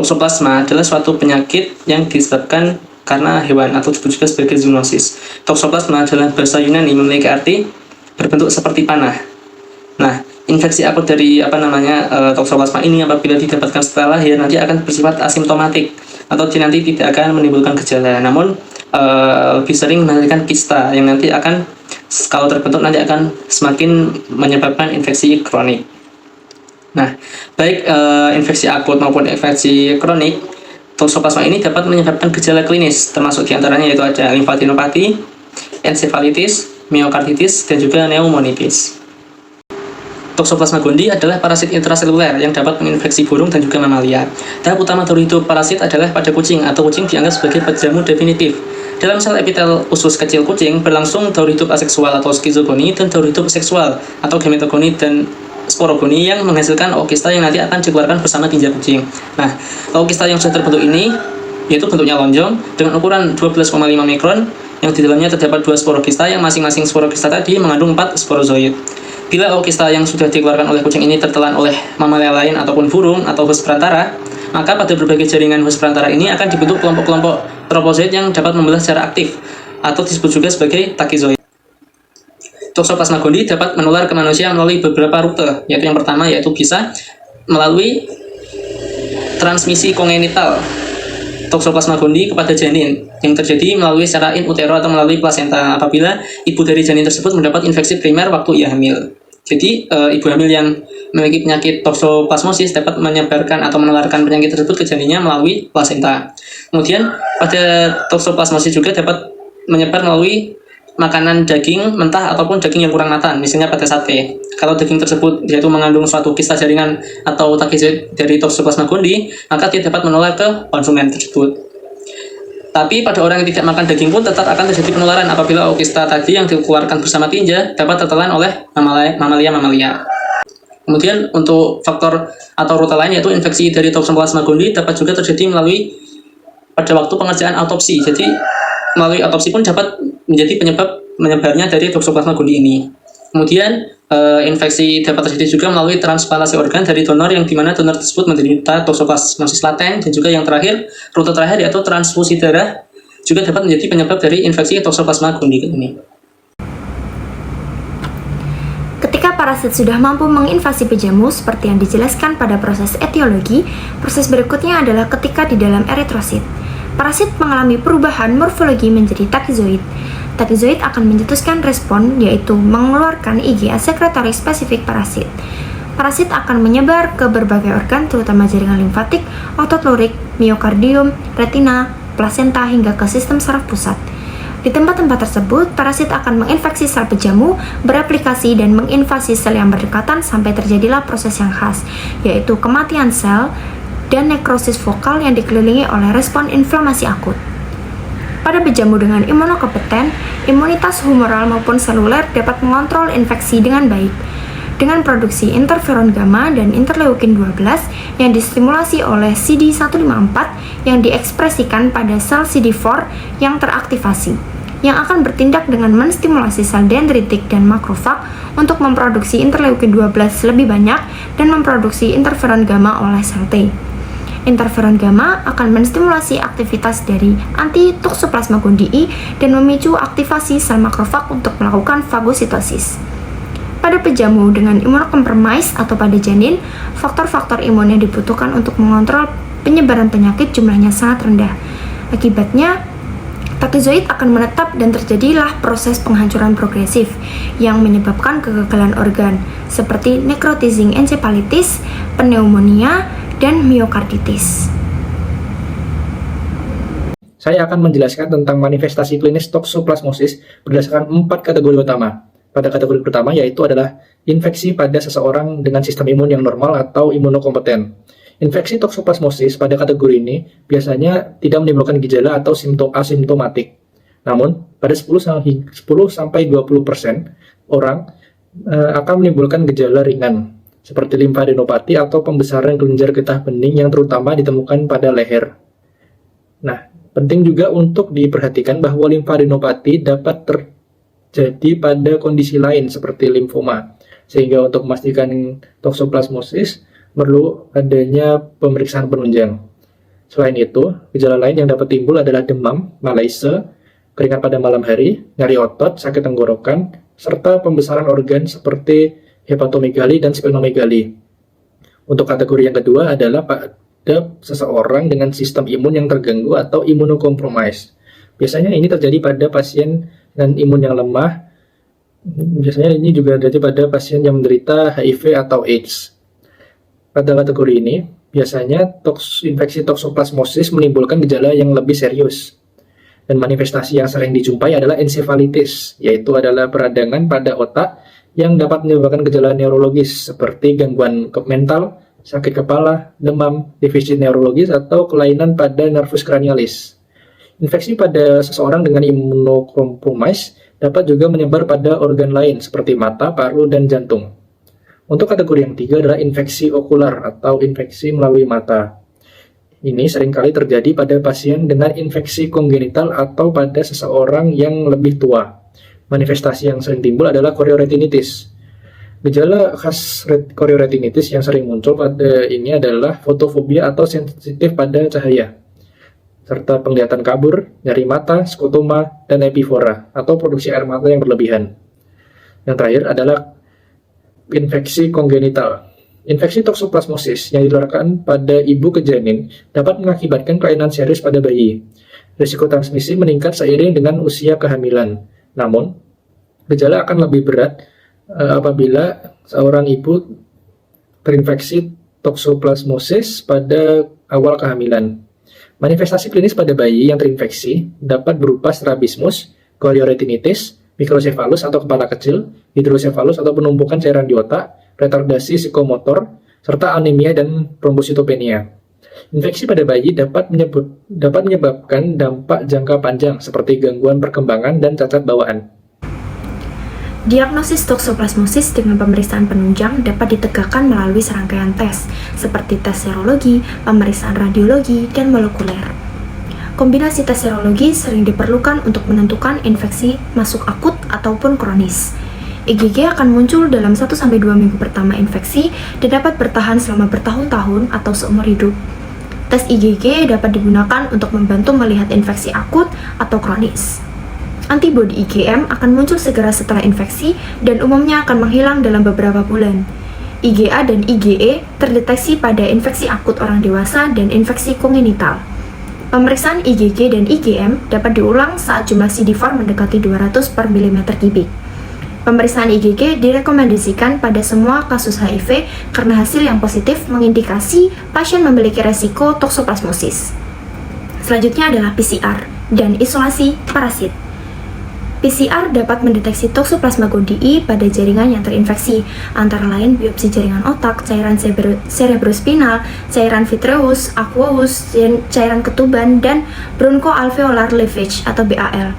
Toxoplasma adalah suatu penyakit yang disebabkan karena hewan atau disebut juga sebagai zoonosis. Toxoplasma dalam bahasa Yunani memiliki arti berbentuk seperti panah. Nah, infeksi akut dari Toxoplasma ini apabila didapatkan setelah lahir nanti akan bersifat asimptomatik atau nanti tidak akan menimbulkan gejala. Namun lebih sering menghasilkan kista yang nanti akan kalau terbentuk nanti akan semakin menyebabkan infeksi kronik. Nah, baik infeksi akut maupun infeksi kronik, Toxoplasma ini dapat menyebabkan gejala klinis, termasuk diantaranya yaitu ada limfadenopati, ensefalitis, miokarditis, dan juga pneumonitis. Toxoplasma gondii adalah parasit intraseluler yang dapat menginfeksi burung dan juga mamalia. Tahap utama dari hidup parasit adalah pada kucing, atau kucing dianggap sebagai penjamu definitif. Dalam sel epitel usus kecil kucing berlangsung daur hidup aseksual atau skizogoni dan daur hidup seksual atau gametogoni dan sporogoni yang menghasilkan ookista yang nanti akan dikeluarkan bersama tinja kucing. Nah, ookista yang sudah terbentuk ini yaitu bentuknya lonjong dengan ukuran 12,5 mikron yang di dalamnya terdapat 2 sporokista yang masing-masing sporokista tadi mengandung 4 sporozoid. Bila ookista yang sudah dikeluarkan oleh kucing ini tertelan oleh mamalia lain ataupun burung atau host perantara, maka pada berbagai jaringan host perantara ini akan dibentuk kelompok-kelompok tropozoid yang dapat membelah secara aktif atau disebut juga sebagai takizoid. Toxoplasma gondii dapat menular ke manusia melalui beberapa rute, yaitu yang pertama yaitu bisa melalui transmisi kongenital Toxoplasma gondii kepada janin yang terjadi melalui secara in utero atau melalui plasenta apabila ibu dari janin tersebut mendapat infeksi primer waktu ia hamil. Jadi ibu hamil yang memiliki penyakit toxoplasmosis dapat menyebarkan atau menularkan penyakit tersebut ke janinnya melalui plasenta. Kemudian pada toxoplasmosis juga dapat menyebar melalui makanan daging mentah ataupun daging yang kurang matang, misalnya pada sate. Kalau daging tersebut yaitu mengandung suatu kista jaringan atau takizoid dari Toxoplasma gondii, maka dia dapat menular ke konsumen tersebut. Tapi pada orang yang tidak makan daging pun tetap akan terjadi penularan apabila ookista tadi yang dikeluarkan bersama tinja dapat tertelan oleh mamalia. Kemudian untuk faktor atau rute lain yaitu infeksi dari Toxoplasma gondii dapat juga terjadi melalui pada waktu pengerjaan autopsi. Jadi melalui autopsi pun dapat menjadi penyebab menyebarnya dari Toxoplasma gondii ini. Kemudian infeksi dapat terjadi juga melalui transplantasi organ dari donor yang dimana donor tersebut menderita toxoplasmosis laten, dan juga yang terakhir, rute terakhir yaitu transfusi darah juga dapat menjadi penyebab dari infeksi Toxoplasma gondii ini. Ketika parasit sudah mampu menginvasi pejamu seperti yang dijelaskan pada proses etiologi, proses berikutnya adalah ketika di dalam eritrosit. Parasit mengalami perubahan morfologi menjadi takizoid. Takizoid akan mencetuskan respon, yaitu mengeluarkan IgA sekretory spesifik parasit. Parasit akan menyebar ke berbagai organ, terutama jaringan limfatik, otot lurik, miokardium, retina, plasenta, hingga ke sistem saraf pusat. Di tempat-tempat tersebut, parasit akan menginfeksi sel pejamu, bereplikasi, dan menginvasi sel yang berdekatan sampai terjadilah proses yang khas, yaitu kematian sel dan nekrosis vokal yang dikelilingi oleh respon inflamasi akut. Pada pejamu dengan imunokompeten, imunitas humoral maupun seluler dapat mengontrol infeksi dengan baik dengan produksi interferon gamma dan interleukin 12 yang distimulasi oleh CD154 yang diekspresikan pada sel CD4 yang teraktivasi, yang akan bertindak dengan menstimulasi sel dendritik dan makrofag untuk memproduksi interleukin 12 lebih banyak dan memproduksi interferon gamma oleh sel T. Interferon gamma akan menstimulasi aktivitas dari anti-Toxoplasma gondii dan memicu aktivasi sel makrofag untuk melakukan fagositosis. Pada pejamu dengan imunokompromis atau pada janin, faktor-faktor imun yang dibutuhkan untuk mengontrol penyebaran penyakit jumlahnya sangat rendah. Akibatnya, takizoid akan menetap dan terjadilah proses penghancuran progresif yang menyebabkan kegagalan organ seperti necrotizing encephalitis, pneumonia, dan miokarditis. Saya akan menjelaskan tentang manifestasi klinis toxoplasmosis berdasarkan 4 kategori utama. Pada kategori pertama yaitu adalah infeksi pada seseorang dengan sistem imun yang normal atau imunokompeten. Infeksi toxoplasmosis pada kategori ini biasanya tidak menimbulkan gejala atau simptom asimptomatik. Namun, pada 10-20% orang akan menimbulkan gejala ringan seperti limfadenopati atau pembesaran kelenjar getah bening yang terutama ditemukan pada leher. Nah, penting juga untuk diperhatikan bahwa limfadenopati dapat terjadi pada kondisi lain seperti limfoma. Sehingga untuk memastikan toxoplasmosis perlu adanya pemeriksaan penunjang. Selain itu, gejala lain yang dapat timbul adalah demam, malaise, keringat pada malam hari, nyeri otot, sakit tenggorokan, serta pembesaran organ seperti hepatomegali dan splenomegali. Untuk kategori yang kedua adalah pada seseorang dengan sistem imun yang terganggu atau imunokompromis. Biasanya ini terjadi pada pasien dengan imun yang lemah. Biasanya ini juga terjadi pada pasien yang menderita HIV atau AIDS. Pada kategori ini, biasanya infeksi toksoplasmosis menimbulkan gejala yang lebih serius. Dan manifestasi yang sering dijumpai adalah ensefalitis, yaitu adalah peradangan pada otak yang dapat menyebabkan gejala neurologis seperti gangguan mental, sakit kepala, demam, defisit neurologis, atau kelainan pada nervus cranialis. Infeksi pada seseorang dengan imunokompromis dapat juga menyebar pada organ lain seperti mata, paru, dan jantung. Untuk kategori yang ketiga adalah infeksi okular atau infeksi melalui mata. Ini seringkali terjadi pada pasien dengan infeksi kongenital atau pada seseorang yang lebih tua. Manifestasi yang sering timbul adalah chorioretinitis. Gejala khas chorioretinitis yang sering muncul pada ini adalah fotofobia atau sensitif pada cahaya, serta penglihatan kabur, nyeri mata, skotoma, dan epifora atau produksi air mata yang berlebihan. Yang terakhir adalah infeksi kongenital. Infeksi toksoplasmosis yang ditularkan pada ibu ke janin dapat mengakibatkan kelainan serius pada bayi. Risiko transmisi meningkat seiring dengan usia kehamilan. Namun, gejala akan lebih berat apabila seorang ibu terinfeksi toksoplasmosis pada awal kehamilan. Manifestasi klinis pada bayi yang terinfeksi dapat berupa strabismus, chorioretinitis, mikrosefalus atau kepala kecil, hidrosefalus atau penumpukan cairan di otak, retardasi psikomotor, serta anemia dan trombositopenia. Infeksi pada bayi dapat menyebabkan dampak jangka panjang seperti gangguan perkembangan dan cacat bawaan. Diagnosis toksoplasmosis dengan pemeriksaan penunjang dapat ditegakkan melalui serangkaian tes, seperti tes serologi, pemeriksaan radiologi, dan molekuler. Kombinasi tes serologi sering diperlukan untuk menentukan infeksi masuk akut ataupun kronis. IgG akan muncul dalam 1-2 minggu pertama infeksi dan dapat bertahan selama bertahun-tahun atau seumur hidup. Tes IgG dapat digunakan untuk membantu melihat infeksi akut atau kronis. Antibodi IgM akan muncul segera setelah infeksi dan umumnya akan menghilang dalam beberapa bulan. IgA dan IgE terdeteksi pada infeksi akut orang dewasa dan infeksi kongenital. Pemeriksaan IgG dan IgM dapat diulang saat jumlah CD4 mendekati 200 per mm3. Pemeriksaan IgG direkomendasikan pada semua kasus HIV karena hasil yang positif mengindikasi pasien memiliki resiko toksoplasmosis. Selanjutnya adalah PCR dan isolasi parasit. PCR dapat mendeteksi Toxoplasma gondii pada jaringan yang terinfeksi, antara lain biopsi jaringan otak, cairan cerebrospinal, cairan vitreous, aqueous, cairan ketuban, dan bronchoalveolar lavage atau BAL.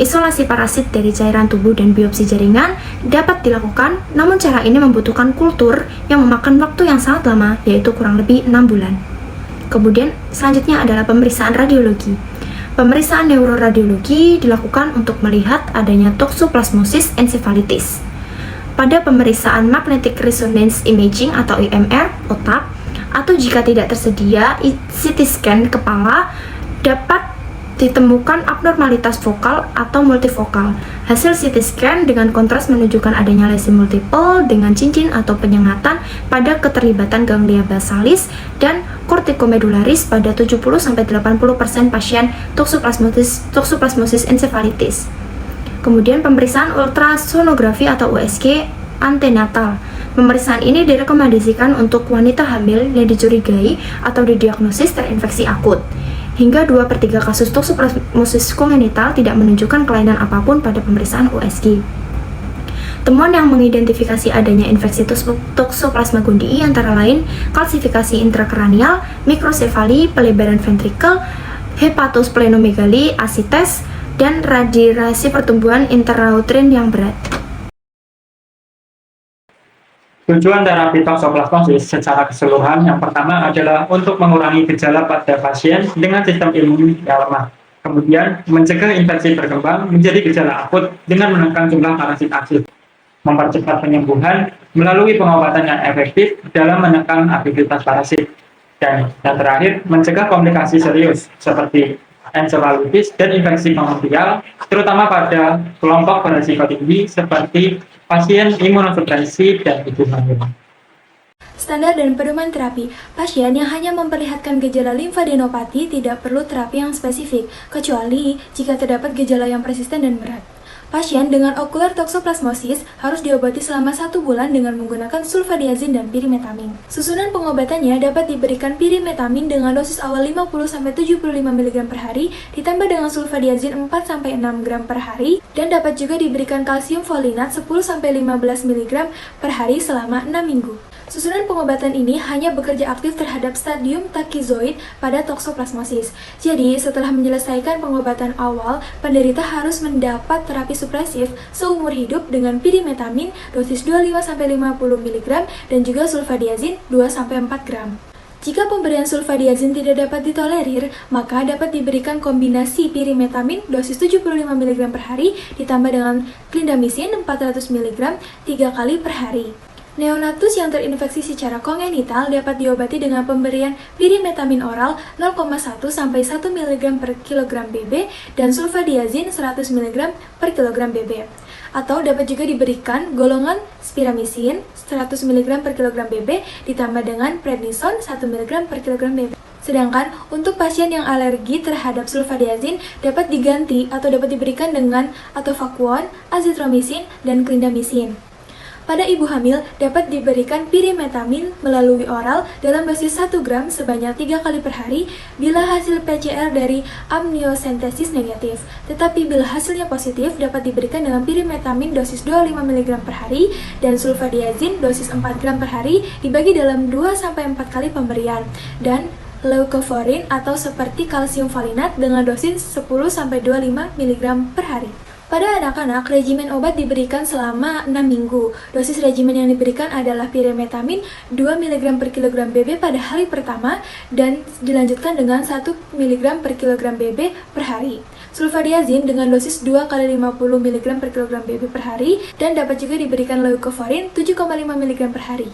Isolasi parasit dari cairan tubuh dan biopsi jaringan dapat dilakukan, namun cara ini membutuhkan kultur yang memakan waktu yang sangat lama, yaitu kurang lebih 6 bulan. Kemudian, selanjutnya adalah pemeriksaan radiologi. Pemeriksaan neuroradiologi dilakukan untuk melihat adanya toksoplasmosis encephalitis. Pada pemeriksaan magnetic resonance imaging atau IMR otak, atau jika tidak tersedia CT scan kepala, dapat ditemukan abnormalitas vokal atau multifokal. Hasil CT scan dengan kontras menunjukkan adanya lesi multiple dengan cincin atau penyengatan pada keterlibatan ganglia basalis dan kortikomedularis pada 70-80% pasien toksoplasmosis encephalitis. Kemudian pemeriksaan ultrasonografi atau USG antenatal. Pemeriksaan ini direkomendasikan untuk wanita hamil yang dicurigai atau didiagnosis terinfeksi akut. Hingga 2/3 kasus toksoplasmosis kongenital tidak menunjukkan kelainan apapun pada pemeriksaan USG. Temuan yang mengidentifikasi adanya infeksi toksoplasma gondii antara lain kalsifikasi intrakranial, mikrosefali, pelebaran ventrikel, hepatosplenomegali, asites, dan radiasi pertumbuhan intrauterin yang berat. Tujuan terapi toksoplasmosis secara keseluruhan yang pertama adalah untuk mengurangi gejala pada pasien dengan sistem imun yang lemah. Kemudian, mencegah infeksi berkembang menjadi gejala akut dengan menekan jumlah parasit aktif. Mempercepat penyembuhan melalui pengobatan yang efektif dalam menekan aktivitas parasit. Dan yang terakhir, mencegah komplikasi serius seperti encephalitis dan infeksi bronkial, terutama pada kelompok berisiko tinggi seperti pasien imunosupresi dan ibu hamil. Standar dan pedoman terapi. Pasien yang hanya memperlihatkan gejala limfadenopati tidak perlu terapi yang spesifik, kecuali jika terdapat gejala yang persisten dan berat. Pasien dengan ocular toxoplasmosis harus diobati selama 1 bulan dengan menggunakan sulfadiazin dan pirimetamin. Susunan pengobatannya dapat diberikan pirimetamin dengan dosis awal 50-75 mg per hari, ditambah dengan sulfadiazin 4-6 gram per hari, dan dapat juga diberikan kalsium folinat 10-15 mg per hari selama 6 minggu. Susunan pengobatan ini hanya bekerja aktif terhadap stadium takizoid pada toxoplasmosis. Jadi, setelah menyelesaikan pengobatan awal, penderita harus mendapat terapi supresif seumur hidup dengan pirimetamin dosis 25-50 mg dan juga sulfadiazin 2-4 gram. Jika pemberian sulfadiazin tidak dapat ditolerir, maka dapat diberikan kombinasi pirimetamin dosis 75 mg per hari ditambah dengan clindamycin 400 mg 3 kali per hari. Neonatus yang terinfeksi secara kongenital dapat diobati dengan pemberian pirimetamin oral 0,1 sampai 1 mg per kilogram BB dan sulfadiazin 100 mg per kilogram BB. Atau dapat juga diberikan golongan spiramycin 100 mg per kilogram BB ditambah dengan prednison 1 mg per kilogram BB. Sedangkan untuk pasien yang alergi terhadap sulfadiazin dapat diganti atau dapat diberikan dengan atovaquone, azitromycin, dan clindamycin. Pada ibu hamil dapat diberikan pirimetamin melalui oral dalam dosis 1 gram sebanyak 3 kali per hari bila hasil PCR dari amniocentesis negatif. Tetapi bila hasilnya positif dapat diberikan dengan pirimetamin dosis 25 mg per hari dan sulfadiazin dosis 4 gram per hari dibagi dalam 2-4 kali pemberian, dan leucovorin atau seperti kalsium folinat dengan dosis 10-25 mg per hari. Pada anak-anak, regimen obat diberikan selama 6 minggu. Dosis regimen yang diberikan adalah pirimetamin 2 mg per kilogram BB pada hari pertama dan dilanjutkan dengan 1 mg per kilogram BB per hari. Sulfadiazin dengan dosis 2 kali 50 mg per kilogram BB per hari dan dapat juga diberikan leucovorin 7,5 mg per hari.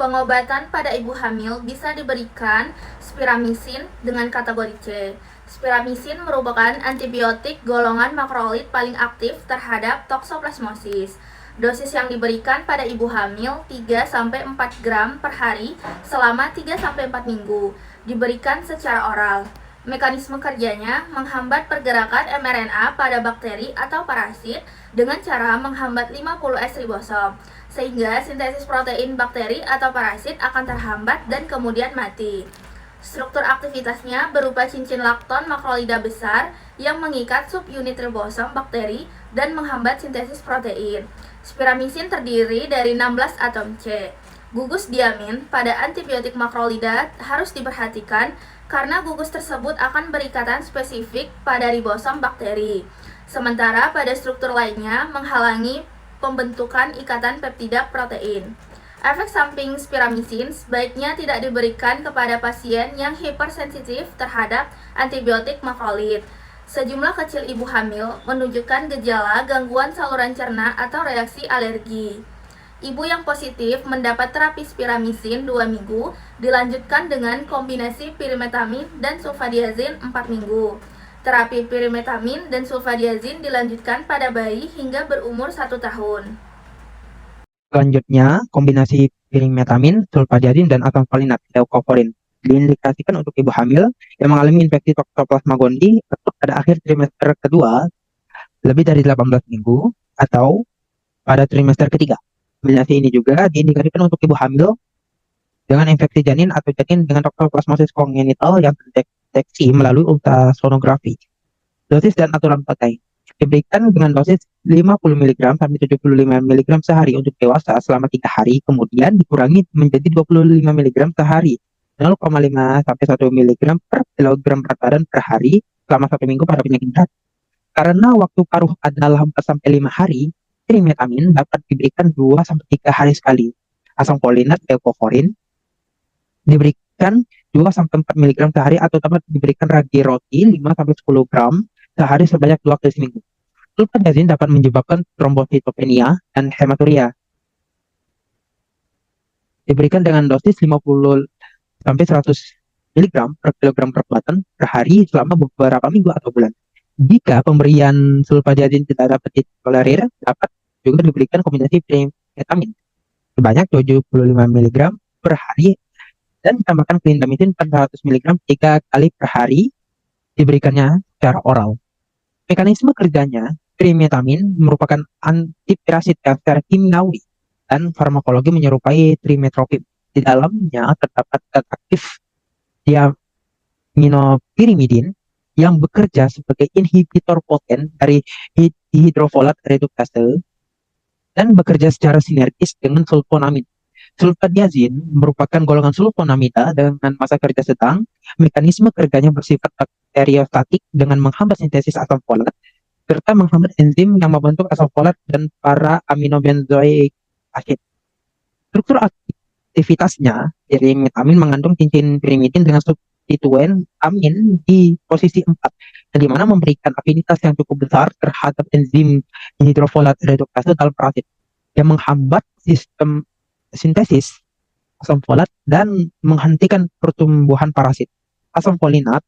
Pengobatan pada ibu hamil bisa diberikan spiramycin dengan kategori C. Spiramycin merupakan antibiotik golongan makrolid paling aktif terhadap toxoplasmosis. Dosis yang diberikan pada ibu hamil 3-4 gram per hari selama 3-4 minggu. Diberikan secara oral. Mekanisme kerjanya menghambat pergerakan mRNA pada bakteri atau parasit dengan cara menghambat 50S ribosom, sehingga sintesis protein bakteri atau parasit akan terhambat dan kemudian mati. Struktur aktivitasnya berupa cincin lakton makrolida besar yang mengikat subunit ribosom bakteri dan menghambat sintesis protein. Spiramycin terdiri dari 16 atom C. Gugus diamin pada antibiotik makrolida harus diperhatikan karena gugus tersebut akan berikatan spesifik pada ribosom bakteri. Sementara pada struktur lainnya menghalangi pembentukan ikatan peptida protein. Efek samping spiramycin sebaiknya tidak diberikan kepada pasien yang hipersensitif terhadap antibiotik makrolid. Sejumlah kecil ibu hamil menunjukkan gejala gangguan saluran cerna atau reaksi alergi. Ibu yang positif mendapat terapi spiramycin 2 minggu, dilanjutkan dengan kombinasi pirimetamin dan sulfadiazin 4 minggu. Terapi pirimetamin dan sulfadiazin dilanjutkan pada bayi hingga berumur 1 tahun. Selanjutnya, kombinasi pirimetamin, sulfadiazin, dan asam folinat leucovorin diindikasikan untuk ibu hamil yang mengalami infeksi Toxoplasma gondii pada akhir trimester kedua lebih dari 18 minggu atau pada trimester ketiga. Kombinasi ini juga diindikasikan untuk ibu hamil dengan infeksi janin atau janin dengan toxoplasmosis kongenital yang terdeteksi melalui ultrasonografi. Dosis dan aturan pakai diberikan dengan dosis 50 mg sampai 75 mg sehari untuk dewasa selama 3 hari, kemudian dikurangi menjadi 25 mg sehari, 0,5 sampai 1 mg per kilogram berat badan per hari selama 1 minggu pada penyakit berat. Karena waktu paruh adalah 4 sampai 5 hari, pirimetamin dapat diberikan 2 sampai 3 hari sekali. Asam folinat leucovorin diberikan 2 sampai 4 mg sehari atau dapat diberikan ragi roti 5 sampai 10 gram sehari sebanyak 2 kali seminggu. Sulfadiazin dapat menyebabkan trombositopenia dan hematuria. Diberikan dengan dosis 50 sampai 100 mg per kilogram berat badan per hari selama beberapa minggu atau bulan. Jika pemberian sulfadiazin tidak dapat ditolerir, dapat juga diberikan kombinasi primetamin sebanyak 75 mg per hari dan ditambahkan clindamycin 400 mg 3 kali per hari, diberikannya secara oral. Mekanisme kerjanya, trimetamin merupakan antipirasit yang secara kimiawi dan farmakologi menyerupai trimetoprim. Di dalamnya terdapat zat aktif diaminopirimidin yang bekerja sebagai inhibitor poten dari dihidrofolat redukase dan bekerja secara sinergis dengan sulfonamid. Sulfadiazin merupakan golongan sulfonamida dengan massa kerja sedang. Mekanisme kerjanya bersifat bakteriostatik dengan menghambat sintesis asam folat serta menghambat enzim yang membentuk asam folat dan para aminobenzoik acid. Struktur aktivitasnya, trimetamin mengandung cincin pirimidin dengan substituen amin di posisi 4, yang dimana memberikan afinitas yang cukup besar terhadap enzim hidrofolat redukase dalam parasit yang menghambat sistem sintesis asam folat dan menghentikan pertumbuhan parasit. Asam folinat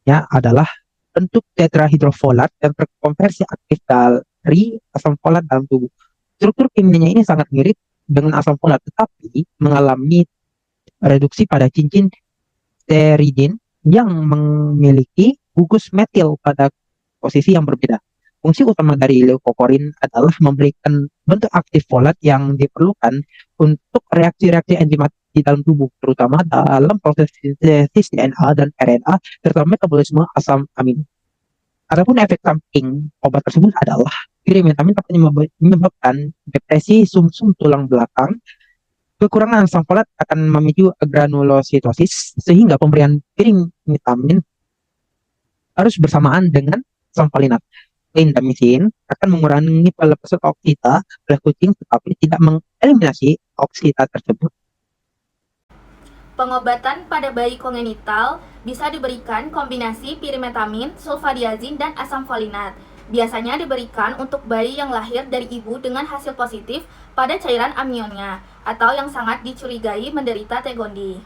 adalah bentuk tetrahidrofolat yang terkonversi aktif dari asam folat dalam tubuh. Struktur kimianya ini sangat mirip dengan asam folat, tetapi mengalami reduksi pada cincin steridin yang memiliki gugus metil pada posisi yang berbeda. Fungsi utama dari leukokorin adalah memberikan bentuk aktif folat yang diperlukan untuk reaksi-reaksi enzimatik di dalam tubuh, terutama dalam proses sintesis DNA dan RNA serta metabolisme asam amino. Adapun efek samping obat tersebut adalah pirimetamin dapat menyebabkan depresi sumsum tulang belakang. Kekurangan asam folat akan memicu granulositosis sehingga pemberian pirimetamin harus bersamaan dengan asam folinat. Clindamycin akan mengurangi pelepasan oksida oleh kucing tetapi tidak mengeliminasi oksida tersebut. Pengobatan pada bayi kongenital bisa diberikan kombinasi pirimetamin, sulfadiazin, dan asam folinat. Biasanya diberikan untuk bayi yang lahir dari ibu dengan hasil positif pada cairan amnionya atau yang sangat dicurigai menderita T. gondii.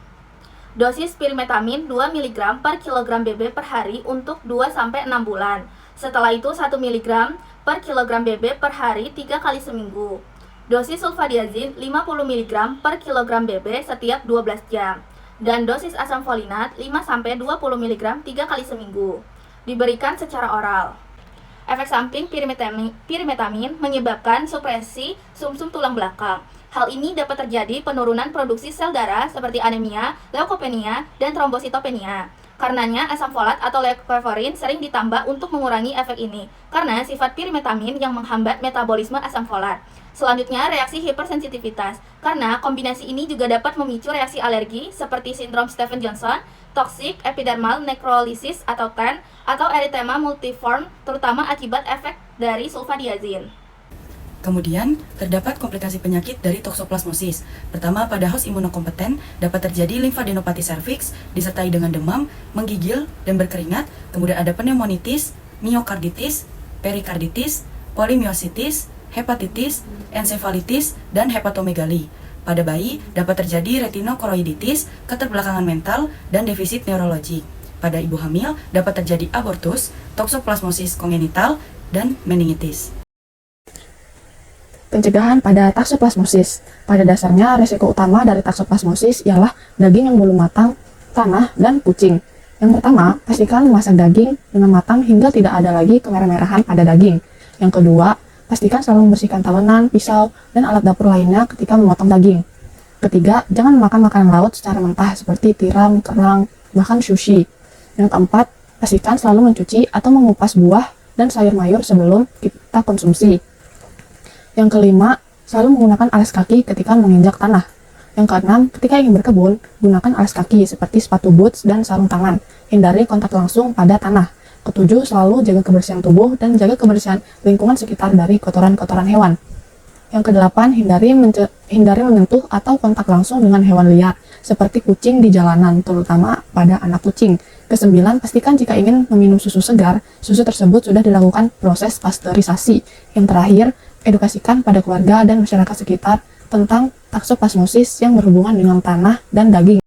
Dosis pirimetamin 2 mg per kilogram BB per hari untuk 2-6 bulan. Setelah itu 1 mg per kilogram BB per hari 3 kali seminggu. Dosis sulfadiazin 50 mg per kilogram BB setiap 12 jam. Dan dosis asam folinat 5-20 mg 3 kali seminggu. Diberikan secara oral. Efek samping pirimetamin menyebabkan supresi sumsum tulang belakang. Hal ini dapat terjadi penurunan produksi sel darah seperti anemia, leukopenia, dan trombositopenia. Karenanya, asam folat atau leukovorin sering ditambah untuk mengurangi efek ini, karena sifat pirimetamin yang menghambat metabolisme asam folat. Selanjutnya, reaksi hipersensitivitas, karena kombinasi ini juga dapat memicu reaksi alergi seperti sindrom Stevens-Johnson, toxic epidermal necrolysis atau TEN, atau erythema multiforme, terutama akibat efek dari sulfadiazin. Kemudian, terdapat komplikasi penyakit dari toksoplasmosis. Pertama, pada host imunokompeten dapat terjadi limfadenopati serviks disertai dengan demam, menggigil, dan berkeringat. Kemudian ada pneumonitis, miokarditis, perikarditis, polimiositis, hepatitis, ensefalitis, dan hepatomegali. Pada bayi dapat terjadi retinokoroiditis, keterbelakangan mental, dan defisit neurologik. Pada ibu hamil dapat terjadi abortus, toksoplasmosis kongenital, dan meningitis. Pencegahan pada toksoplasmosis. Pada dasarnya, resiko utama dari toksoplasmosis ialah daging yang belum matang, tanah, dan kucing. Yang pertama, pastikan memasak daging dengan matang hingga tidak ada lagi kemerah-merahan pada daging. Yang kedua, pastikan selalu membersihkan tawenan, pisau, dan alat dapur lainnya ketika memotong daging. Ketiga, jangan makan makanan laut secara mentah seperti tiram, kerang, bahkan sushi. Yang keempat, pastikan selalu mencuci atau mengupas buah dan sayur mayur sebelum kita konsumsi. Yang kelima, selalu menggunakan alas kaki ketika menginjak tanah. Yang keenam, ketika ingin berkebun, gunakan alas kaki seperti sepatu boots dan sarung tangan. Hindari kontak langsung pada tanah. Ketujuh, selalu jaga kebersihan tubuh dan jaga kebersihan lingkungan sekitar dari kotoran-kotoran hewan. Yang kedelapan, hindari menyentuh atau kontak langsung dengan hewan liar, seperti kucing di jalanan, terutama pada anak kucing. Kesembilan, pastikan jika ingin meminum susu segar, susu tersebut sudah dilakukan proses pasteurisasi. Yang terakhir, edukasikan pada keluarga dan masyarakat sekitar tentang toksoplasmosis yang berhubungan dengan tanah dan daging.